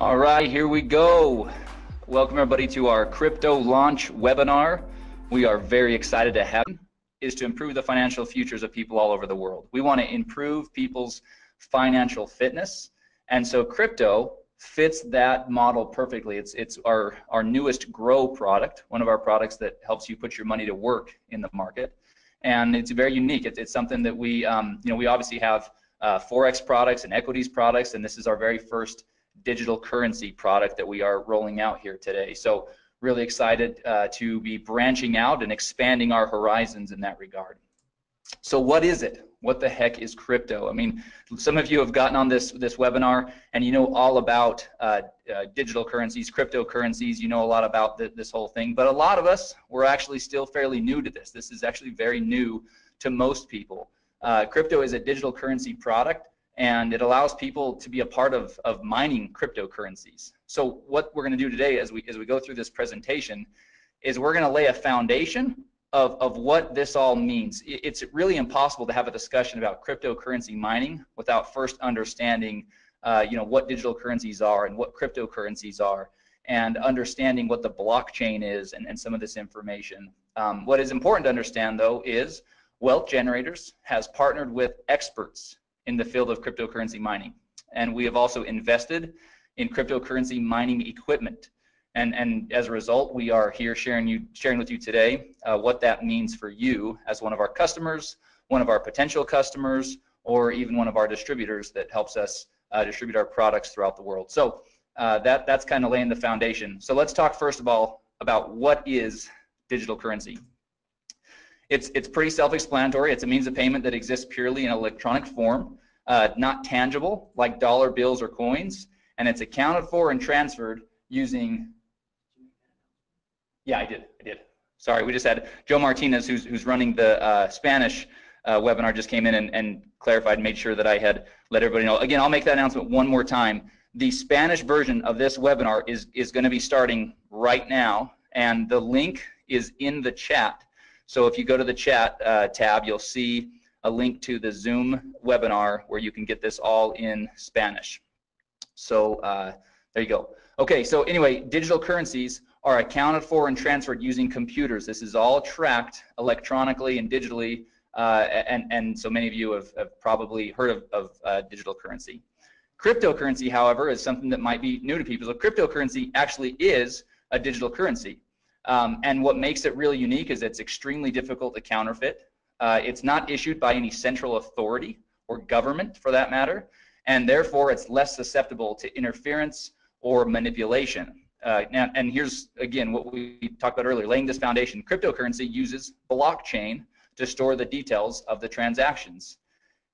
All right, here we go. Welcome everybody to our crypto launch webinar. We are very excited to have is to improve the financial futures of people all over the world. We want to improve people's financial fitness, and so crypto fits that model perfectly. It's our newest Grow product, one of our products that helps you put your money to work in the market, and it's very unique. It's something that we we obviously have forex products and equities products, and this is our very first digital currency product that we are rolling out here today. So really excited to be branching out and expanding our horizons in that regard. So what is it? What the heck is crypto? I mean, some of you have gotten on this webinar and you know all about digital currencies, cryptocurrencies, you know a lot about this whole thing, but a lot of us, we're actually still fairly new to this. This is actually very new to most people. Crypto is a digital currency product, and it allows people to be a part of mining cryptocurrencies. So what we're going to do today as we go through this presentation is we're going to lay a foundation of what this all means. It's really impossible to have a discussion about cryptocurrency mining without first understanding what digital currencies are and what cryptocurrencies are, and understanding what the blockchain is and some of this information. What is important to understand though is Wealth Generators has partnered with experts in the field of cryptocurrency mining, and we have also invested in cryptocurrency mining equipment, and as a result we are here sharing with you today what that means for you as one of our customers, one of our potential customers, or even one of our distributors that helps us distribute our products throughout the world. So that's kind of laying the foundation. So let's talk first of all about what is digital currency. It's pretty self-explanatory. It's a means of payment that exists purely in electronic form, not tangible like dollar bills or coins, and it's accounted for and transferred using. Yeah, I did. Sorry, we just had Joe Martinez, who's running the Spanish webinar, just came in and clarified, made sure that I had let everybody know. Again, I'll make that announcement one more time. The Spanish version of this webinar is going to be starting right now, and the link is in the chat. So if you go to the chat tab, you'll see a link to the Zoom webinar where you can get this all in Spanish. So there you go. Okay, so anyway, digital currencies are accounted for and transferred using computers. This is all tracked electronically and digitally, and so many of you have probably heard of digital currency. Cryptocurrency, however, is something that might be new to people. So cryptocurrency actually is a digital currency. And what makes it really unique is it's extremely difficult to counterfeit. It's not issued by any central authority or government for that matter, and therefore it's less susceptible to interference or manipulation. And here's again what we talked about earlier, laying this foundation. Cryptocurrency uses blockchain to store the details of the transactions.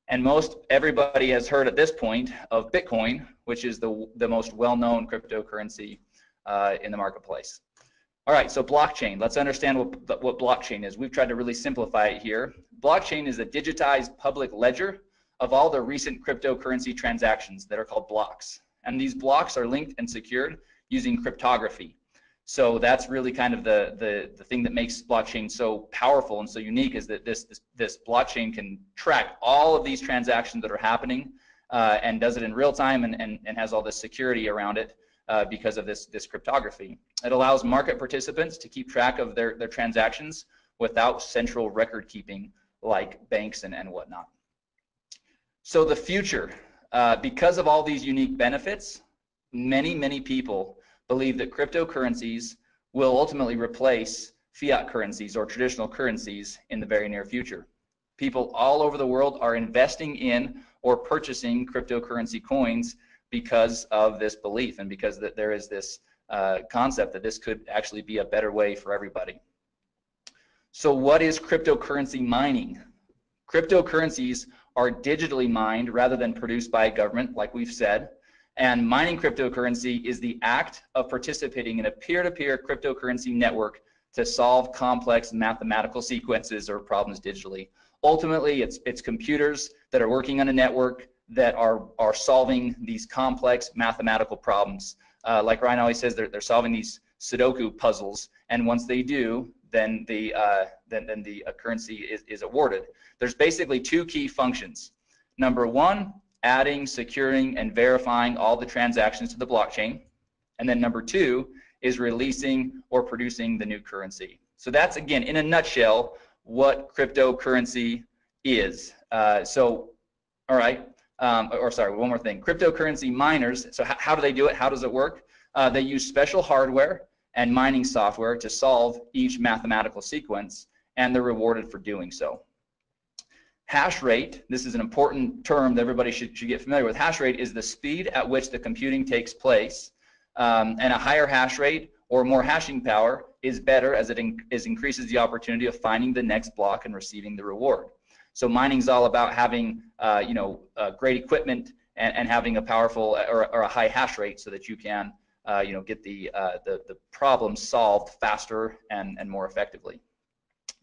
And most everybody has heard at this point of Bitcoin, which is the most well-known cryptocurrency in the marketplace. All right, so blockchain. Let's understand what blockchain is. We've tried to really simplify it here. Blockchain is a digitized public ledger of all the recent cryptocurrency transactions that are called blocks. And these blocks are linked and secured using cryptography. So that's really kind of the thing that makes blockchain so powerful and so unique, is that this blockchain can track all of these transactions that are happening and does it in real time and has all this security around it. Because of this cryptography. It allows market participants to keep track of their transactions without central record keeping like banks and whatnot. So the future, because of all these unique benefits, many people believe that cryptocurrencies will ultimately replace fiat currencies or traditional currencies in the very near future. People all over the world are investing in or purchasing cryptocurrency coins because of this belief and because that there is this concept that this could actually be a better way for everybody. So what is cryptocurrency mining? Cryptocurrencies are digitally mined rather than produced by a government, like we've said, and mining cryptocurrency is the act of participating in a peer-to-peer cryptocurrency network to solve complex mathematical sequences or problems digitally. Ultimately, it's computers that are working on a network that are solving these complex mathematical problems. Like Ryan always says, they're solving these Sudoku puzzles, and once they do, then the currency is awarded. There's basically two key functions. Number one adding, securing, and verifying all the transactions to the blockchain. And then number 2 is releasing or producing the new currency. So that's, again, in a nutshell, what cryptocurrency is. All right, sorry, one more thing. Cryptocurrency miners, so how do they do it? How does it work? They use special hardware and mining software to solve each mathematical sequence, and they're rewarded for doing so. Hash rate, this is an important term that everybody should get familiar with. Hash rate is the speed at which the computing takes place, and a higher hash rate or more hashing power is better, as it increases the opportunity of finding the next block and receiving the reward. So mining is all about having great equipment and having a powerful or a high hash rate so that you can get the problems solved faster and more effectively.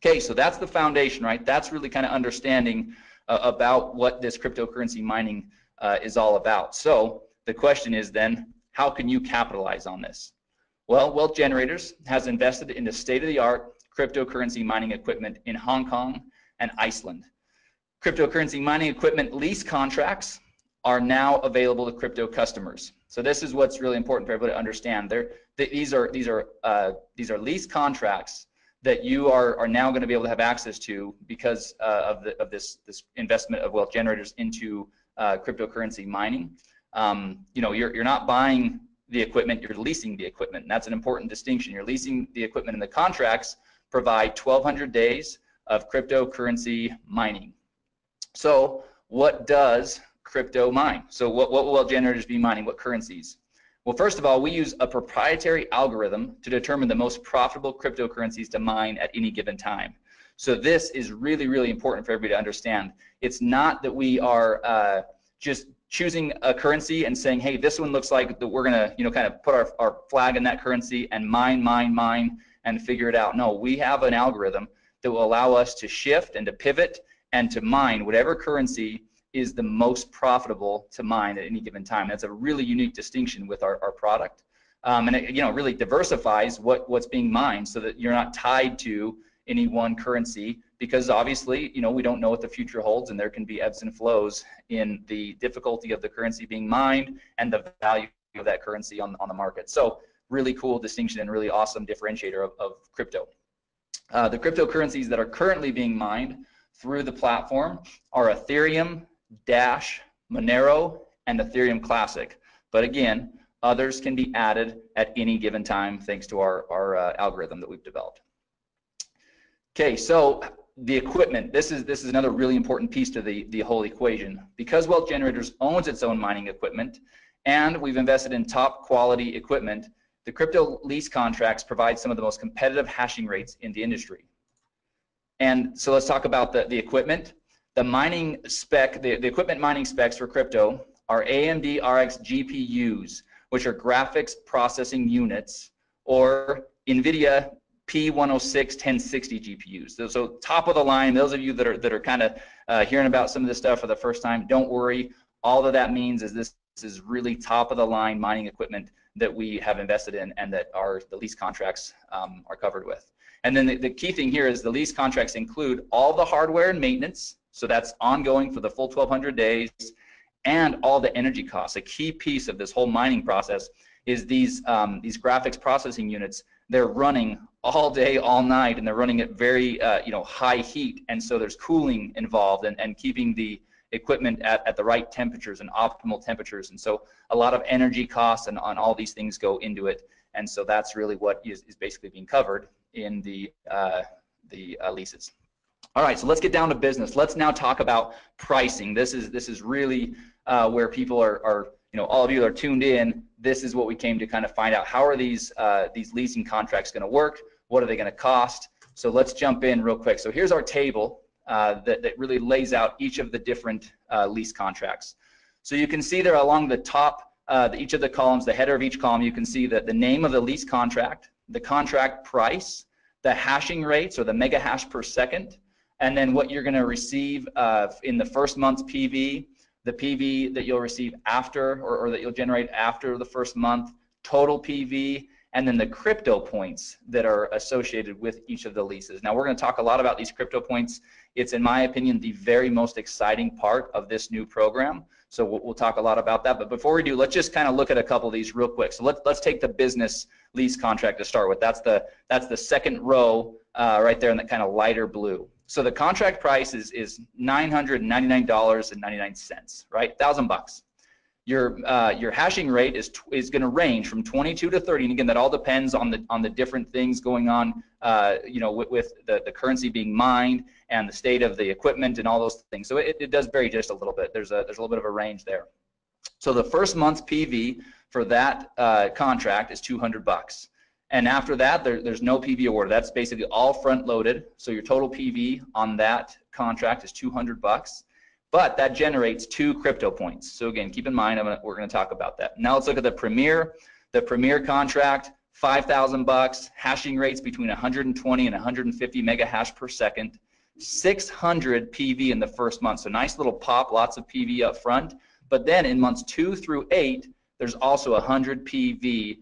Okay, so that's the foundation, right? That's really kind of understanding about what this cryptocurrency mining is all about. So the question is then, how can you capitalize on this? Well, Wealth Generators has invested in the state-of-the-art cryptocurrency mining equipment in Hong Kong and Iceland. Cryptocurrency mining equipment lease contracts are now available to crypto customers. So this is what's really important for everybody to understand. These are lease contracts that you are now going to be able to have access to because of this investment of Wealth Generators into cryptocurrency mining. You're not buying the equipment, you're leasing the equipment. And that's an important distinction. You're leasing the equipment, and the contracts provide 1,200 days of cryptocurrency mining. So what does crypto mine? So what will Wealth Generators be mining? What currencies? Well, first of all, we use a proprietary algorithm to determine the most profitable cryptocurrencies to mine at any given time. So this is really, really important for everybody to understand. It's not that we are just choosing a currency and saying, hey, this one looks like that we're gonna, kind of put our flag in that currency and mine, and figure it out. No, we have an algorithm that will allow us to shift and to pivot and to mine whatever currency is the most profitable to mine at any given time. That's a really unique distinction with our product. And it really diversifies what's being mined so that you're not tied to any one currency, because obviously, we don't know what the future holds, and there can be ebbs and flows in the difficulty of the currency being mined and the value of that currency on the market. So really cool distinction and really awesome differentiator of crypto. The cryptocurrencies that are currently being mined through the platform are Ethereum, Dash, Monero, and Ethereum Classic. But again, others can be added at any given time thanks to our algorithm that we've developed. Okay, so the equipment, this is another really important piece to the whole equation. Because Wealth Generators owns its own mining equipment, and we've invested in top quality equipment, the crypto lease contracts provide some of the most competitive hashing rates in the industry. And so let's talk about the equipment. The mining spec, the equipment mining specs for crypto are AMD RX GPUs, which are graphics processing units, or NVIDIA P106 1060 GPUs. So top of the line. Those of you that are kind of hearing about some of this stuff for the first time, don't worry. All that means is this is really top of the line mining equipment that we have invested in and that the lease contracts are covered with. And then the key thing here is the lease contracts include all the hardware and maintenance, so that's ongoing for the full 1,200 days, and all the energy costs. A key piece of this whole mining process is these graphics processing units. They're running all day, all night, and they're running at very high heat, and so there's cooling involved and keeping the equipment at the right temperatures and optimal temperatures. And so a lot of energy costs and on all these things go into it, and so that's really what is basically being covered in the leases. All right, so let's get down to business. Let's now talk about pricing. This is really where people are all of you that are tuned in. This is what we came to kind of find out. How are these leasing contracts going to work? What are they going to cost? So let's jump in real quick. So here's our table that really lays out each of the different lease contracts. So you can see there along the top, each of the columns, the header of each column, you can see that the name of the lease contract, the contract price, the hashing rates, or the mega hash per second, and then what you're going to receive in the first month's PV, the PV that you'll receive after, or that you'll generate after the first month, total PV, and then the crypto points that are associated with each of the leases. Now, we're going to talk a lot about these crypto points. It's, in my opinion, the very most exciting part of this new program. So we'll talk a lot about that. But before we do, let's just kind of look at a couple of these real quick. So let's take the business lease contract to start with. That's the second row right there in that kind of lighter blue. So the contract price is $999.99, right? $1,000. Your hashing rate is going to range from 22 to 30, and again, that all depends on the different things going on, you know, with the currency being mined and the state of the equipment and all those things. So it does vary just a little bit. There's a little bit of a range there. So the first month's PV for that contract is $200, and after that, there's no PV awarded. That's basically all front loaded. So your total PV on that contract is $200. But that generates 2 crypto points. So again, keep in mind, we're going to talk about that. Now let's look at the Premier. The Premier contract, $5,000, hashing rates between 120 and 150 mega hash per second, 600 PV in the first month. So nice little pop, lots of PV up front. But then in months 2 through 8, there's also 100 PV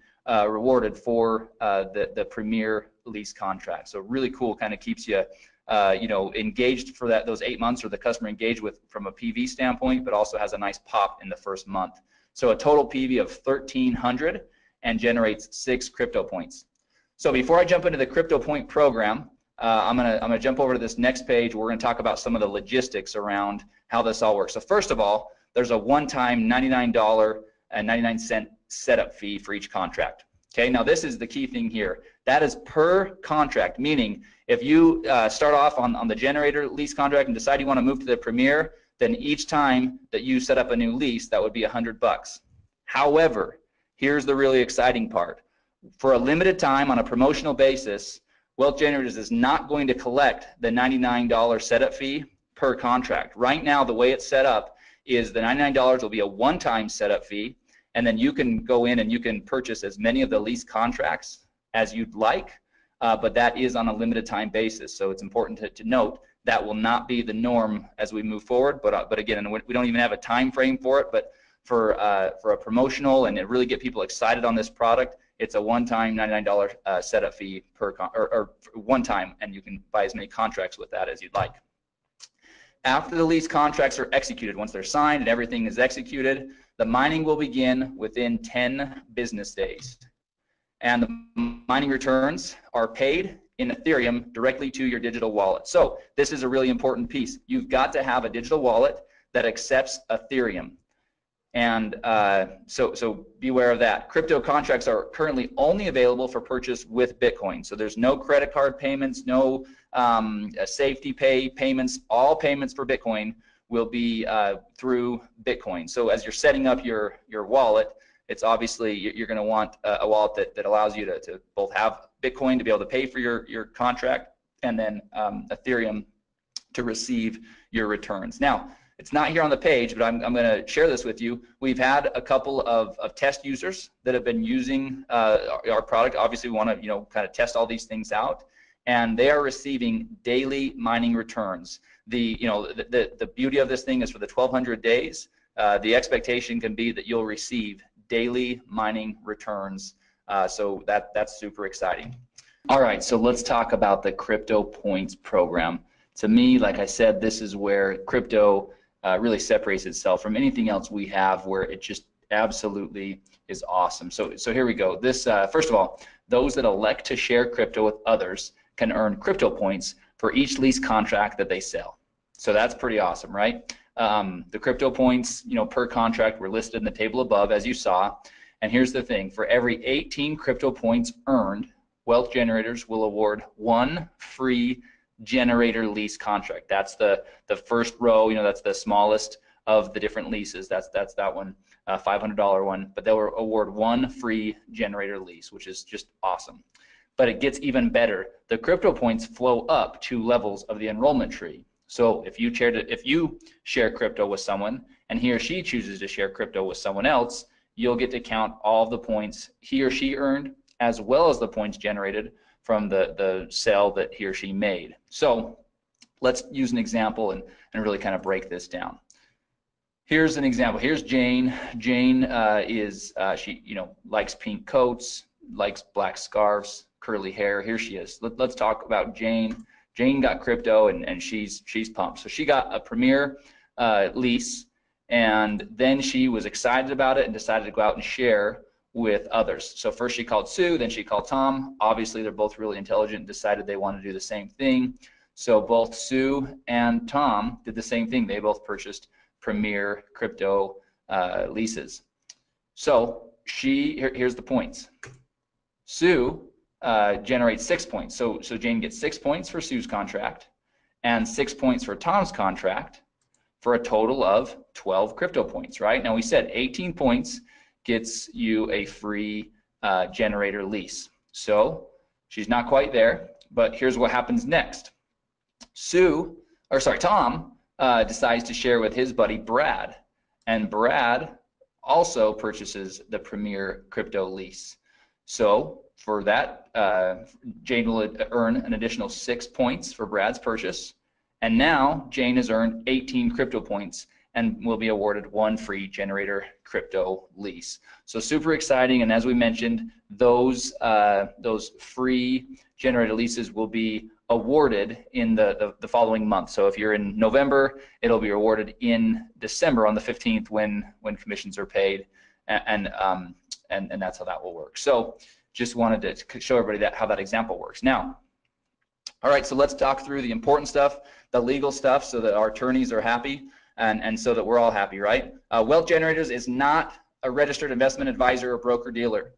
rewarded for the Premier lease contract. So really cool, kind of keeps you you know, engaged for those 8 months, or the customer engaged with from a PV standpoint, but also has a nice pop in the first month. So a total PV of 1,300 and generates 6 crypto points. So before I jump into the crypto point program, I'm gonna jump over to this next page. We're gonna talk about some of the logistics around how this all works. So first of all, there's a one-time $99.99 setup fee for each contract. Okay, now this is the key thing here. That is per contract, meaning if you start off on the generator lease contract and decide you want to move to the Premier, then each time that you set up a new lease, that would be $100. However, here's the really exciting part. For a limited time on a promotional basis, Wealth Generators is not going to collect the $99 setup fee per contract. Right now, the way it's set up is the $99 will be a one-time setup fee, and then you can go in and you can purchase as many of the lease contracts as you'd like, but that is on a limited time basis. So it's important to note that will not be the norm as we move forward. But again, and we don't even have a time frame for it. But for a promotional and to really get people excited on this product, it's a one-time $99 setup fee or one time, and you can buy as many contracts with that as you'd like. After the lease contracts are executed, once they're signed and everything is executed, the mining will begin within 10 business days. And the mining returns are paid in Ethereum directly to your digital wallet. So this is a really important piece. You've got to have a digital wallet that accepts Ethereum. And so beware of that. Crypto contracts are currently only available for purchase with Bitcoin. So there's no credit card payments, no safety pay payments. All payments for Bitcoin will be through Bitcoin. So as you're setting up your wallet, it's obviously you're going to want a wallet that allows you to both have Bitcoin to be able to pay for your contract, and then Ethereum to receive your returns. Now, it's not here on the page, but I'm going to share this with you. We've had a couple of test users that have been using our product. Obviously, we want to kind of test all these things out, and they are receiving daily mining returns. The beauty of this thing is for the 1,200 days, the expectation can be that you'll receive daily mining returns. So that's super exciting. All right, so let's talk about the Crypto Points program. To me, like I said, this is where crypto really separates itself from anything else we have, where it just absolutely is awesome. So here we go. This first of all, those that elect to share crypto with others can earn crypto points for each lease contract that they sell. So that's pretty awesome, right? The crypto points, per contract were listed in the table above, as you saw. And here's the thing: for every 18 crypto points earned, Wealth Generators will award 1 free generator lease contract. That's the first row. That's the smallest of the different leases. That's that one, $500 one. But they'll award 1 free generator lease, which is just awesome. But it gets even better. The crypto points flow up 2 levels of the enrollment tree. So if you share crypto with someone and he or she chooses to share crypto with someone else, you'll get to count all of the points he or she earned, as well as the points generated from the sale that he or she made. So let's use an example and really kind of break this down. Here's an example. Here's Jane. Jane she likes pink coats. likes black scarves, curly hair. Here she is. Let's talk about Jane. Jane got crypto, and she's pumped. So she got a Premier lease, and then she was excited about it and decided to go out and share with others. So first she called Sue, then she called Tom. Obviously, they're both really intelligent and decided they want to do the same thing. So both Sue and Tom did the same thing. They both purchased Premier crypto leases. So here's the points. Sue generates 6 points. So Jane gets 6 points for Sue's contract and 6 points for Tom's contract for a total of 12 crypto points, right? Now we said 18 points gets you a free generator lease. So she's not quite there, but here's what happens next. Tom decides to share with his buddy Brad, and Brad also purchases the Premier crypto lease. So for that, Jane will earn an additional 6 points for Brad's purchase, and now Jane has earned 18 crypto points and will be awarded 1 free generator crypto lease. So super exciting, and as we mentioned, those free generator leases will be awarded in the following month. So if you're in November, it'll be awarded in December on the 15th when commissions are paid, and that's how that will work. So just wanted to show everybody how that example works. Now, all right, so let's talk through the important stuff, the legal stuff, so that our attorneys are happy and so that we're all happy, right? Wealth Generators is not a registered investment advisor or broker-dealer.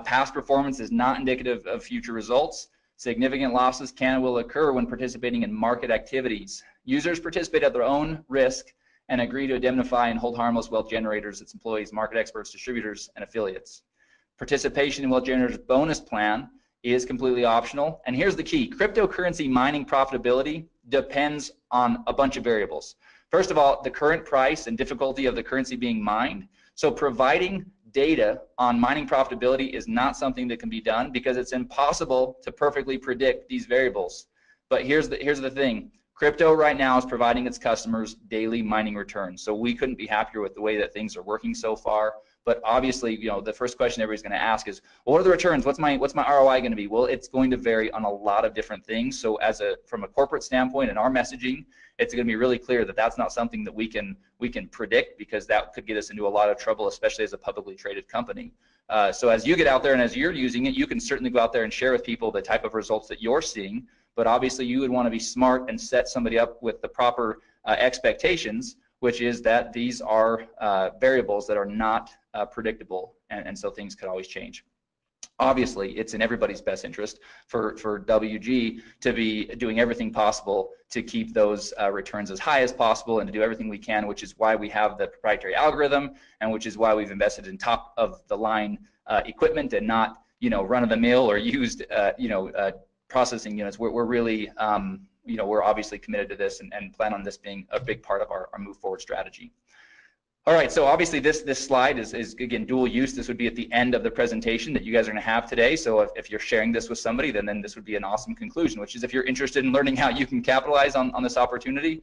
Past performance is not indicative of future results. Significant losses can and will occur when participating in market activities. Users participate at their own risk and agree to indemnify and hold harmless Wealth Generators, its employees, market experts, distributors, and affiliates. Participation in Wealth Generators bonus plan is completely optional. And here's the key: cryptocurrency mining profitability depends on a bunch of variables. First of all, the current price and difficulty of the currency being mined. So providing data on mining profitability is not something that can be done because it's impossible to perfectly predict these variables. But here's the thing: crypto right now is providing its customers daily mining returns. So we couldn't be happier with the way that things are working so far. But obviously, you know, the first question everybody's going to ask is, well, what are the returns? What's my ROI going to be? Well, it's going to vary on a lot of different things. So from a corporate standpoint and our messaging, it's going to be really clear that that's not something that we can predict, because that could get us into a lot of trouble, especially as a publicly traded company. So as you get out there and as you're using it, you can certainly go out there and share with people the type of results that you're seeing. But obviously, you would want to be smart and set somebody up with the proper expectations, which is that these are variables that are not predictable, and so things could always change. Obviously, it's in everybody's best interest for WG to be doing everything possible to keep those returns as high as possible and to do everything we can, which is why we have the proprietary algorithm, and which is why we've invested in top of the line equipment and not, you know, run of the mill or used processing units. We're really we're obviously committed to this and plan on this being a big part of our move forward strategy. All right, so obviously this slide is again dual use. This would be at the end of the presentation that you guys are going to have today. So if you're sharing this with somebody, then this would be an awesome conclusion, which is if you're interested in learning how you can capitalize on this opportunity,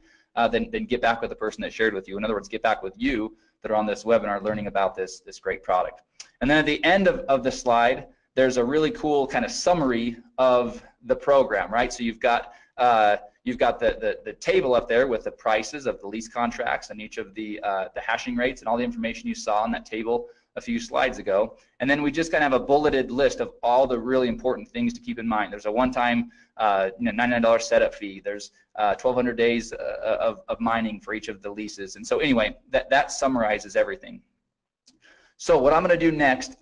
then get back with the person that shared with you. In other words, get back with you that are on this webinar learning about this great product. And then at the end of the slide, there's a really cool kind of summary of the program, right? So you've got the table up there with the prices of the lease contracts and each of the hashing rates and all the information you saw on that table a few slides ago. And then we just kind of have a bulleted list of all the really important things to keep in mind. There's a one-time $99 setup fee. There's 1,200 days of mining for each of the leases. And so anyway, that summarizes everything. So what I'm going to do next,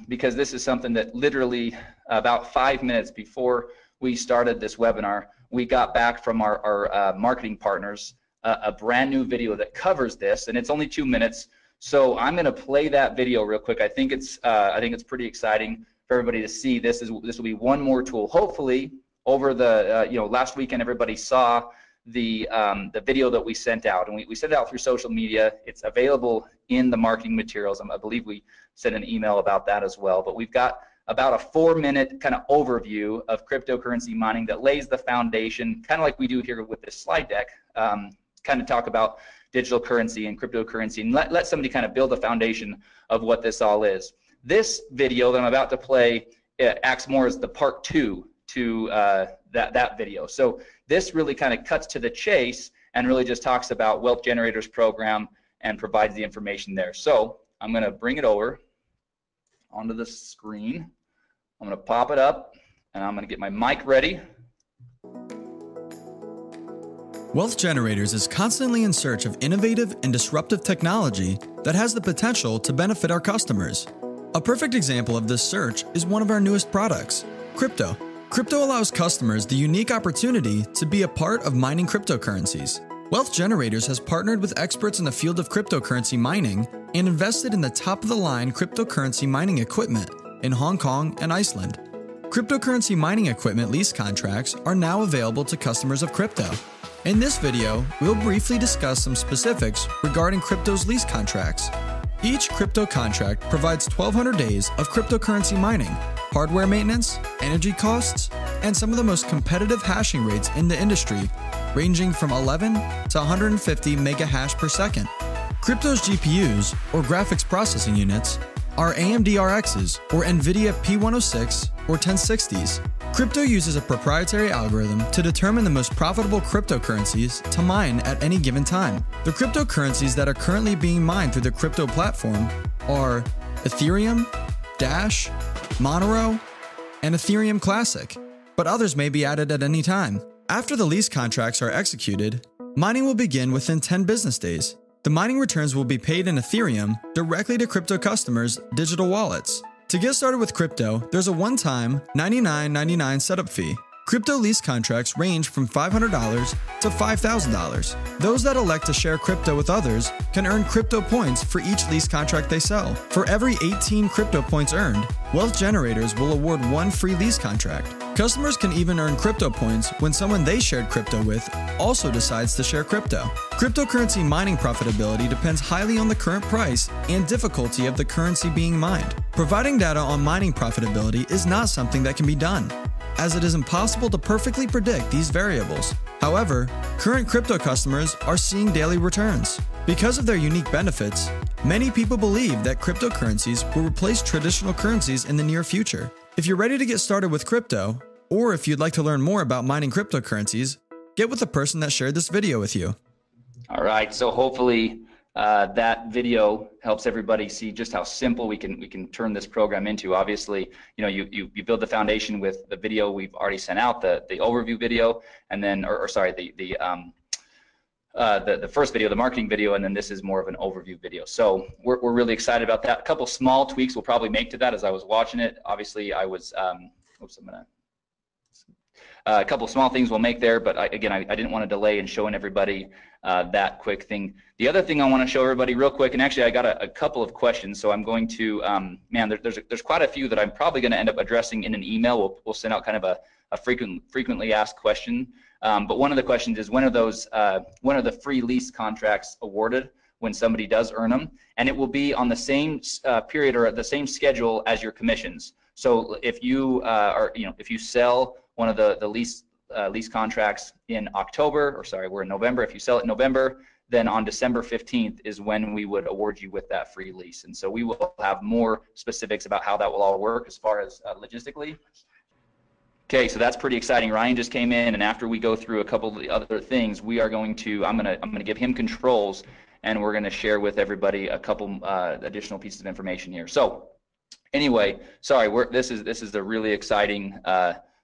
because this is something that literally about 5 minutes before we started this webinar, we got back from our marketing partners a brand new video that covers this, and it's only 2 minutes. So I'm going to play that video real quick. I think it's pretty exciting for everybody to see. This will be one more tool. Hopefully, over the last weekend, everybody saw the video that we sent out, and we sent it out through social media. It's available in the marketing materials. I believe we sent an email about that as well. But we've got about a 4-minute kind of overview of cryptocurrency mining that lays the foundation, kind of like we do here with this slide deck, kind of talk about digital currency and cryptocurrency, and let somebody kind of build a foundation of what this all is. This video that I'm about to play it acts more as the part 2 to that video. So this really kind of cuts to the chase and really just talks about Wealth Generators program and provides the information there. So I'm going to bring it over onto the screen. I'm going to pop it up, and I'm going to get my mic ready. Wealth Generators is constantly in search of innovative and disruptive technology that has the potential to benefit our customers. A perfect example of this search is one of our newest products, crypto. Crypto allows customers the unique opportunity to be a part of mining cryptocurrencies. Wealth Generators has partnered with experts in the field of cryptocurrency mining and invested in the top-of-the-line cryptocurrency mining equipment in Hong Kong and Iceland. Cryptocurrency mining equipment lease contracts are now available to customers of crypto. In this video, we'll briefly discuss some specifics regarding crypto's lease contracts. Each crypto contract provides 1,200 days of cryptocurrency mining, hardware maintenance, energy costs, and some of the most competitive hashing rates in the industry, ranging from 11 to 150 megahash per second. Crypto's GPUs, or graphics processing units, are AMD RXs, or NVIDIA P106 or 1060s. Crypto uses a proprietary algorithm to determine the most profitable cryptocurrencies to mine at any given time. The cryptocurrencies that are currently being mined through the crypto platform are Ethereum, Dash, Monero, and Ethereum Classic, but others may be added at any time. After the lease contracts are executed, mining will begin within 10 business days. The mining returns will be paid in Ethereum directly to crypto customers' digital wallets. To get started with crypto, there's a one-time $99.99 setup fee. Crypto lease contracts range from $500 to $5,000. Those that elect to share crypto with others can earn crypto points for each lease contract they sell. For every 18 crypto points earned, Wealth Generators will award one free lease contract. Customers can even earn crypto points when someone they shared crypto with also decides to share crypto. Cryptocurrency mining profitability depends highly on the current price and difficulty of the currency being mined. Providing data on mining profitability is not something that can be done, as it is impossible to perfectly predict these variables. However, current crypto customers are seeing daily returns. Because of their unique benefits, many people believe that cryptocurrencies will replace traditional currencies in the near future. If you're ready to get started with crypto, or if you'd like to learn more about mining cryptocurrencies, get with the person that shared this video with you. All right, so hopefully that video helps everybody see just how simple we can turn this program into. Obviously, you know, you build the foundation with the video we've already sent out, the overview video, and then, the first video, the marketing video, and then this is more of an overview video. So we're really excited about that. A couple small tweaks we'll probably make to that as I was watching it. Obviously, I was, a couple small things we'll make there, but I didn't want to delay in showing everybody that quick thing. The other thing I want to show everybody real quick, and actually I got a couple of questions, so I'm going to, there's quite a few that I'm probably going to end up addressing in an email. We'll send out kind of a frequently asked question. But one of the questions is, when are the free lease contracts awarded when somebody does earn them? And it will be on the same period or at the same schedule as your commissions. So if you if you sell one of the lease contracts in October, or sorry, we're in November. If you sell it in November, then on December 15th is when we would award you with that free lease. And so we will have more specifics about how that will all work as far as logistically. Okay, so that's pretty exciting. Ryan just came in, and after we go through a couple of the other things, we are going to, I'm gonna give him controls, and we're gonna share with everybody a couple additional pieces of information here. So anyway, sorry, this is a really exciting thing.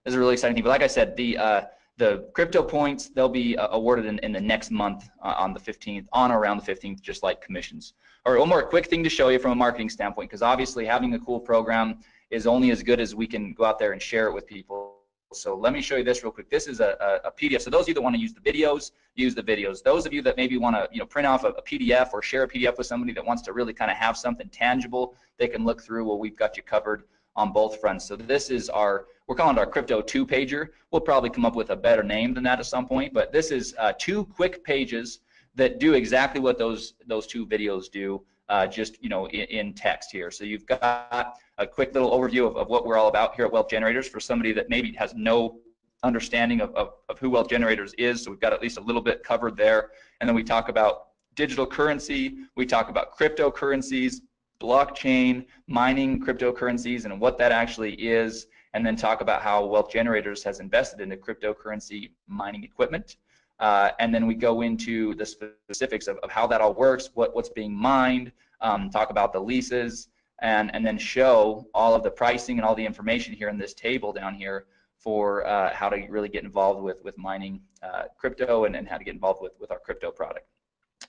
But like I said, the crypto points, they'll be awarded in the next month on the 15th, on or around the 15th, just like commissions. All right, one more quick thing to show you from a marketing standpoint, because obviously having a cool program is only as good as we can go out there and share it with people. So let me show you this real quick. This is a PDF. So those of you that want to use the videos, use the videos. Those of you that maybe want to print off a PDF or share a PDF with somebody that wants to really kind of have something tangible they can look through, well, we've got you covered on both fronts. So this is we're calling it our Crypto 2-pager. We'll probably come up with a better name than that at some point, but this is 2 quick pages that do exactly what those 2 videos do, just in text here. So you've got a quick little overview of what we're all about here at Wealth Generators for somebody that maybe has no understanding of who Wealth Generators is. So we've got at least a little bit covered there. And then we talk about digital currency, we talk about cryptocurrencies, blockchain, mining cryptocurrencies and what that actually is, and then talk about how Wealth Generators has invested into cryptocurrency mining equipment. And then we go into the specifics of how that all works, what's being mined, talk about the leases, and then show all of the pricing and all the information here in this table down here for how to really get involved with mining crypto and how to get involved with our crypto product.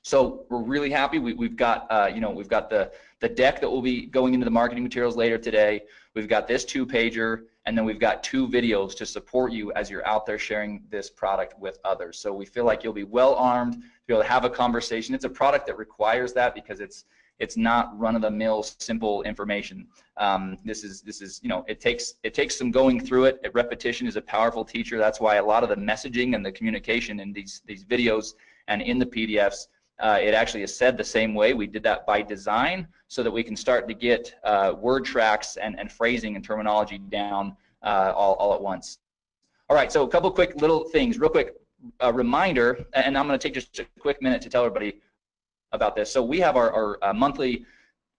So we're really happy. We've got we've got the deck that will be going into the marketing materials later today. We've got this 2-pager, and then we've got 2 videos to support you as you're out there sharing this product with others. So we feel like you'll be well armed to be able to have a conversation. It's a product that requires that because it's not run-of-the-mill simple information. This is it takes some going through it. Repetition is a powerful teacher. That's why a lot of the messaging and the communication in these videos and in the PDFs, it actually is said the same way. We did that by design so that we can start to get word tracks and phrasing and terminology down all at once. All right, so a couple quick little things. Real quick reminder, and I'm going to take just a quick minute to tell everybody about this. So we have our monthly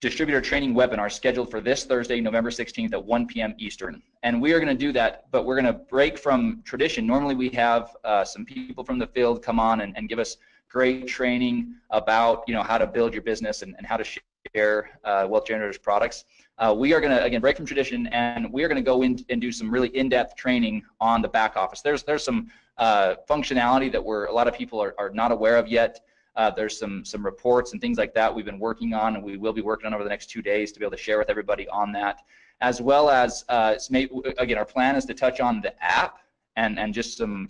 distributor training webinar scheduled for this Thursday, November 16th at 1 p.m. Eastern. And we are going to do that, but we're going to break from tradition. Normally we have some people from the field come on and give us great training about how to build your business and how to share Wealth Generators products. We are going to, again, break from tradition, and we are going to go in and do some really in-depth training on the back office. There's some functionality that a lot of people are not aware of yet. There's some reports and things like that we've been working on, and we will be working on over the next 2 days to be able to share with everybody on that, as well as again, our plan is to touch on the app and just some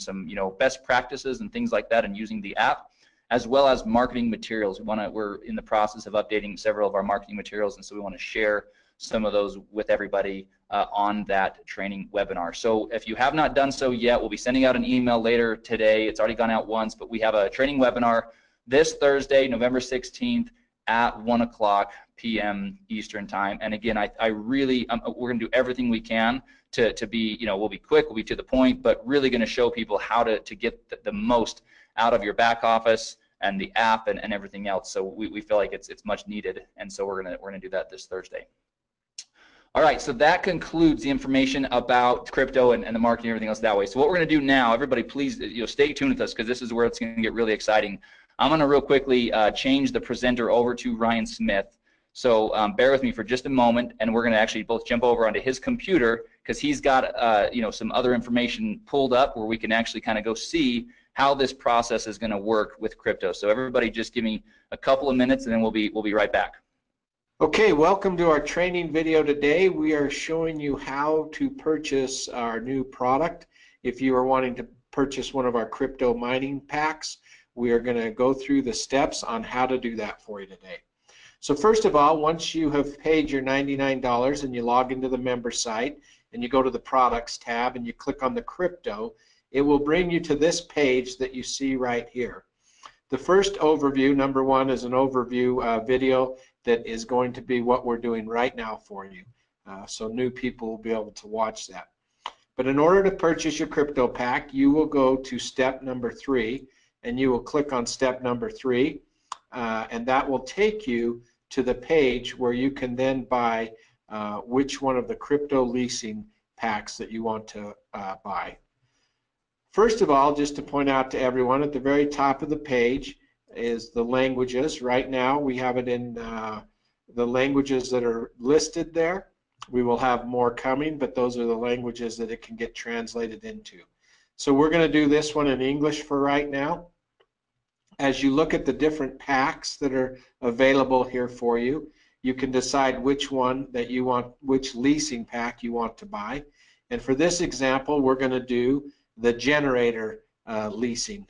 best practices and things like that and using the app, as well as marketing materials. We're in the process of updating several of our marketing materials, and so we want to share some of those with everybody on that training webinar. So if you have not done so yet, we'll be sending out an email later today. It's already gone out once, but we have a training webinar this Thursday, November 16th at 1 p.m. Eastern time. And again, we're going to do everything we can to be, we'll be quick, we'll be to the point, but really going to show people how to get the most out of your back office and the app and everything else. So we feel like it's much needed, and so we're gonna do that this Thursday. All right, so that concludes the information about crypto and the marketing and everything else that way. So what we're gonna do now, everybody please stay tuned with us, because this is where it's gonna get really exciting. I'm gonna real quickly change the presenter over to Ryan Smith. So bear with me for just a moment, and we're gonna actually both jump over onto his computer, because he's got some other information pulled up where we can actually kind of go see how this process is going to work with crypto. So everybody just give me a couple of minutes, and then we'll be right back. Okay, welcome to our training video today. We are showing you how to purchase our new product. If you are wanting to purchase one of our crypto mining packs, we are going to go through the steps on how to do that for you today. So first of all, once you have paid your $99 and you log into the member site and you go to the products tab and you click on the crypto, it will bring you to this page that you see right here. The first overview, number one, is an overview video that is going to be what we're doing right now for you. So new people will be able to watch that. But in order to purchase your crypto pack, you will go to step number 3, and you will click on step number 3, and that will take you to the page where you can then buy which one of the crypto leasing packs that you want to buy. First of all, just to point out to everyone, at the very top of the page is the languages. Right now we have it in the languages that are listed there. We will have more coming, but those are the languages that it can get translated into. So we're going to do this one in English for right now. As you look at the different packs that are available here for you, you can decide which one that you want, which leasing pack you want to buy. And for this example, we're going to do the generator leasing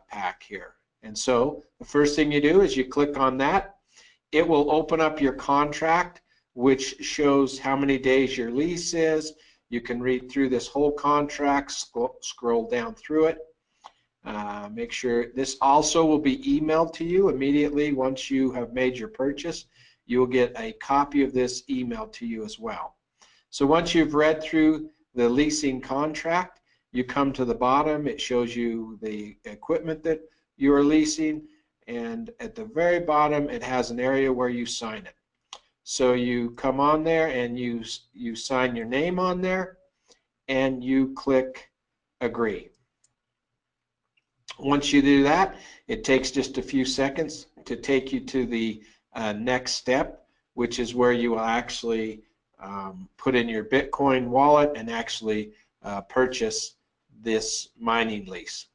pack here. And so the first thing you do is you click on that. It will open up your contract, which shows how many days your lease is. You can read through this whole contract, scroll down through it. Make sure this also will be emailed to you immediately once you have made your purchase. You will get a copy of this emailed to you as well. So once you've read through the leasing contract, you come to the bottom. It shows you the equipment that you are leasing, and at the very bottom it has an area where you sign it. So you come on there and you sign your name on there and you click agree. Once you do that, it takes just a few seconds to take you to the next step, which is where you will actually put in your Bitcoin wallet and actually purchase this mining lease.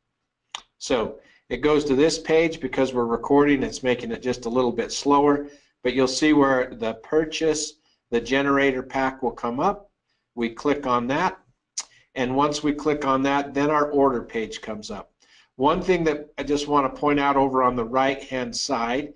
So it goes to this page. Because we're recording, it's making it just a little bit slower, but you'll see where the purchase, the generator pack will come up. We click on that, and once we click on that, then our order page comes up. One thing that I just want to point out over on the right hand side,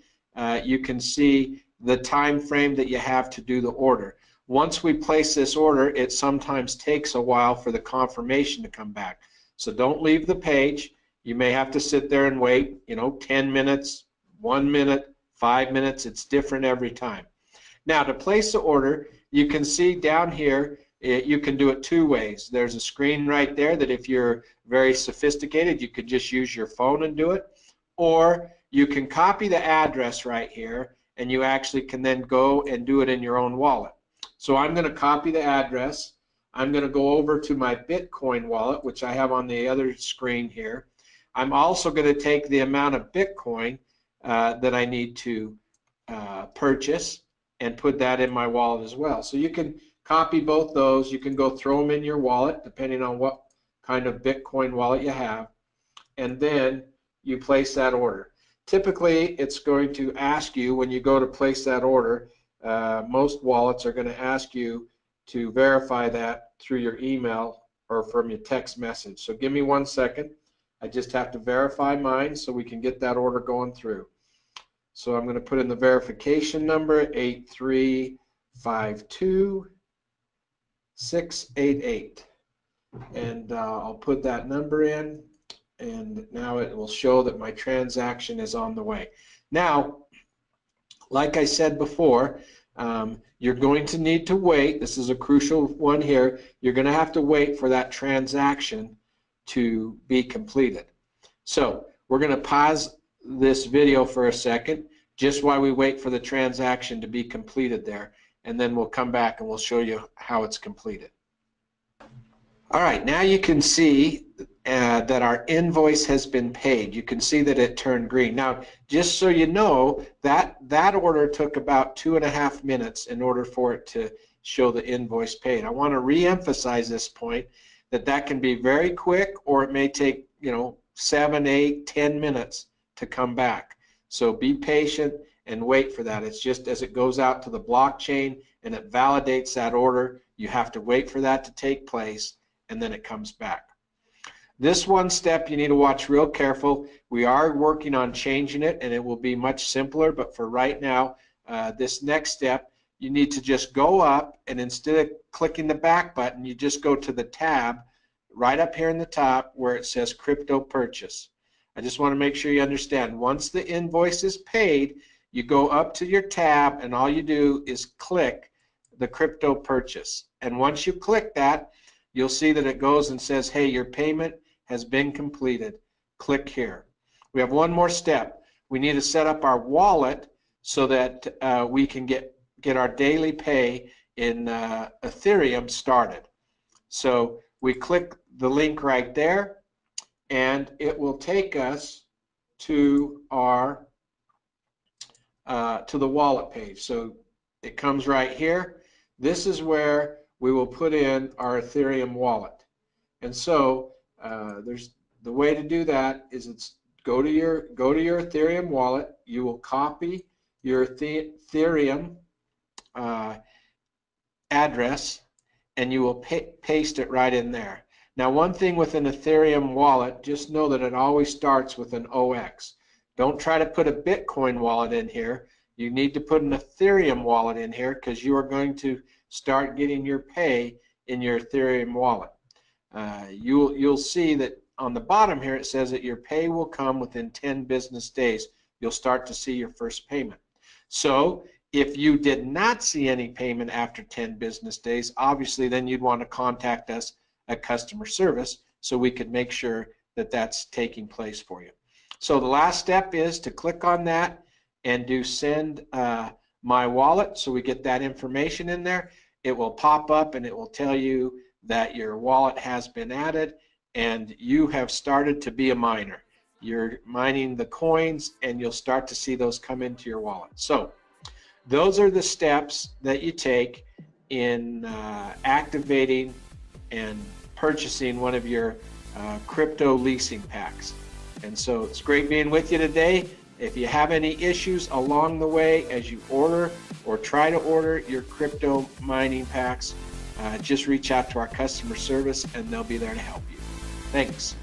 you can see the time frame that you have to do the order. Once we place this order, it sometimes takes a while for the confirmation to come back. So don't leave the page. You may have to sit there and wait, 10 minutes, 1 minute, 5 minutes. It's different every time. Now, to place the order, you can see down here, you can do it two ways. There's a screen right there that if you're very sophisticated, you could just use your phone and do it. Or you can copy the address right here, and you actually can then go and do it in your own wallet. So I'm going to copy the address. I'm going to go over to my Bitcoin wallet, which I have on the other screen here. I'm also going to take the amount of Bitcoin that I need to purchase and put that in my wallet as well. So you can copy both those. You can go throw them in your wallet depending on what kind of Bitcoin wallet you have, and then you place that order. Typically, it's going to ask you when you go to place that order, most wallets are going to ask you to verify that through your email or from your text message. So give me 1 second. I just have to verify mine so we can get that order going through. So I'm going to put in the verification number, 8352688, and I'll put that number in, and now it will show that my transaction is on the way. Now, like I said before, you're going to need to wait. This is a crucial one here. You're going to have to wait for that transaction to be completed. So we're going to pause this video for a second just while we wait for the transaction to be completed there, and then we'll come back and we'll show you how it's completed. All right, now you can see that our invoice has been paid. You can see that it turned green. Now, just so you know, that order took about 2.5 minutes in order for it to show the invoice paid. I want to re-emphasize this point, that can be very quick, or it may take 7, 8, 10 minutes to come back. So be patient and wait for that. It's just as it goes out to the blockchain and it validates that order, you have to wait for that to take place, and then it comes back. This one step you need to watch real careful. We are working on changing it, and it will be much simpler, but for right now, this next step, you need to just go up, and instead of clicking the back button, you just go to the tab right up here in the top where it says crypto purchase. I just want to make sure you understand. Once the invoice is paid, you go up to your tab, and all you do is click the crypto purchase. And once you click that, you'll see that it goes and says, hey, your payment has been completed. Click here. We have one more step. We need to set up our wallet so that we can get our daily pay in Ethereum started. So we click the link right there, and it will take us to our to the wallet page. So it comes right here. This is where we will put in our Ethereum wallet. And so there's the way to do that is go to your Ethereum wallet. You will copy your Ethereum address, and you will paste it right in there. Now, one thing with an Ethereum wallet, just know that it always starts with an OX. Don't try to put a Bitcoin wallet in here. You need to put an Ethereum wallet in here because you are going to start getting your pay in your Ethereum wallet. You'll see that on the bottom here it says that your pay will come within 10 business days. You'll start to see your first payment. So if you did not see any payment after 10 business days, obviously then you'd want to contact us at customer service so we could make sure that that's taking place for you. So the last step is to click on that and do send My Wallet, so we get that information in there. It will pop up and it will tell you that your wallet has been added and you have started to be a miner. You're mining the coins and you'll start to see those come into your wallet. So those are the steps that you take in activating and purchasing one of your crypto leasing packs. And so it's great being with you today. If you have any issues along the way as you order or try to order your crypto mining packs, just reach out to our customer service and they'll be there to help you. Thanks.